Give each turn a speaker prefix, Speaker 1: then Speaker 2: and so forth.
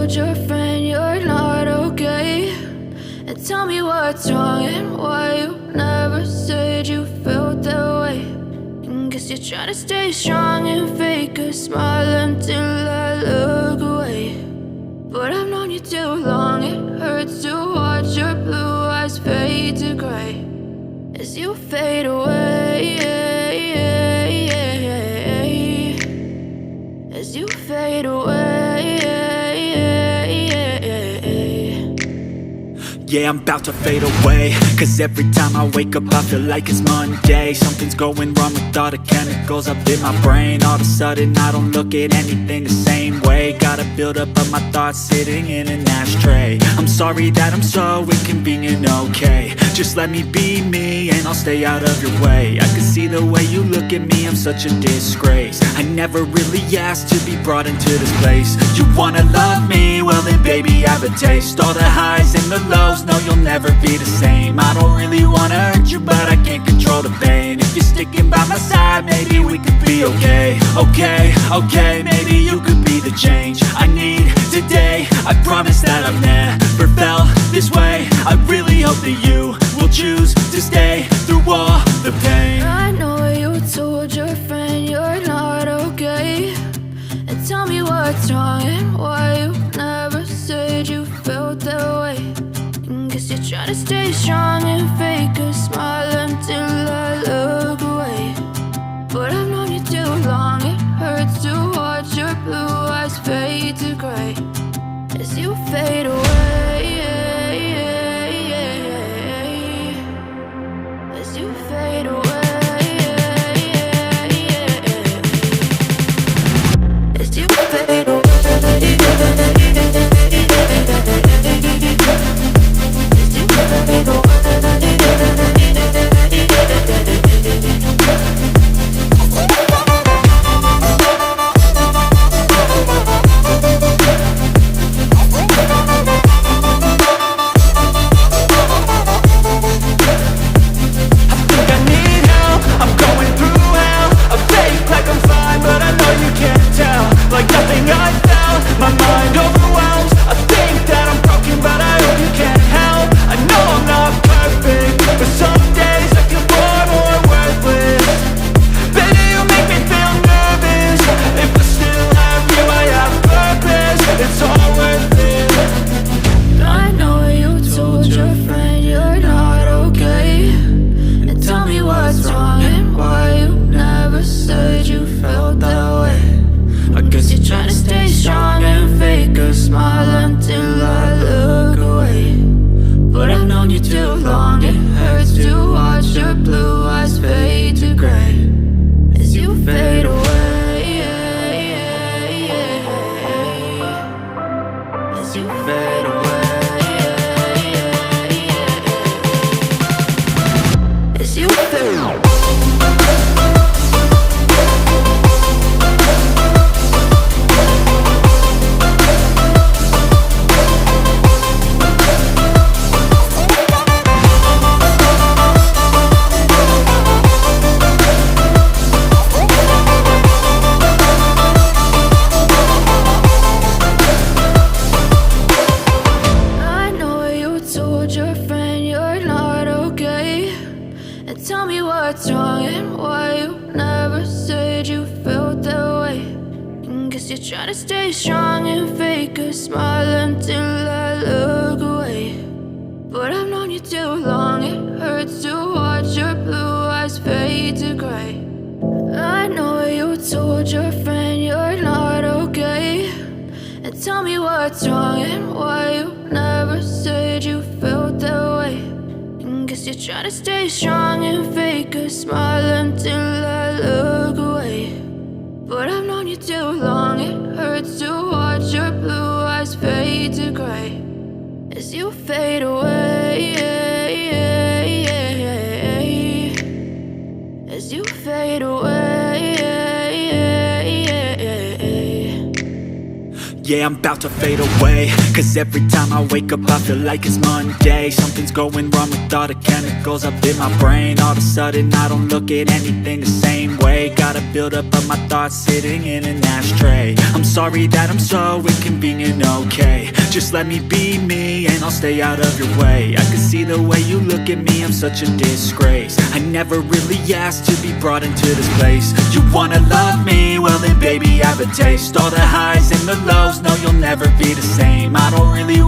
Speaker 1: told your friend you're not okay? And tell me what's wrong and why you never said you felt that way. And guess you're trying to stay strong and fake a smile until I look away. But I've known you too long, it hurts to watch your blue eyes fade to gray as you fade away, as you fade away.
Speaker 2: Yeah, I'm about to fade away, cause every time I wake up I feel like it's Monday. Something's going wrong with all the chemicals up in my brain. All of a sudden I don't look at anything the same way. Got a buildup of my thoughts sitting in an ashtray. I'm sorry that I'm so inconvenient, okay? Just let me be me and I'll stay out of your way. I can see the way you look at me, I'm such a disgrace. I never really asked to be brought into this place. You wanna love me? Well then baby have a taste. All the highs and the lows, no you'll never be the same. I don't really wanna hurt you but I can't control the pain. If you're sticking by my side maybe we could be okay. Okay, maybe you could be the change I need today. I promise that I've never felt this way. I really hope that you will choose to stay through all the pain.
Speaker 1: I know you told your friend you're not okay. And tell me what's wrong and why you never said you felt that way. And guess you're trying to stay strong and fake a smile until I look away. But I've known you too long, it hurts to watch your blue eyes fade to gray as you fade away, as you fade away, as you fade away.
Speaker 2: Yeah, I'm about to fade away, cause every time I wake up I feel like it's Monday. Something's going wrong with all the chemicals up in my brain. All of a sudden I don't look at anything the same way. Gotta build up of my thoughts sitting in an ashtray. I'm sorry that I'm so inconvenient, okay. Just let me be me and I'll stay out of your way. I can see the way you look at me, I'm such a disgrace. I never really asked to be brought into this place. You wanna love me? Well then baby, have a taste. All the highs and the lows, no, you'll never be the same. I don't really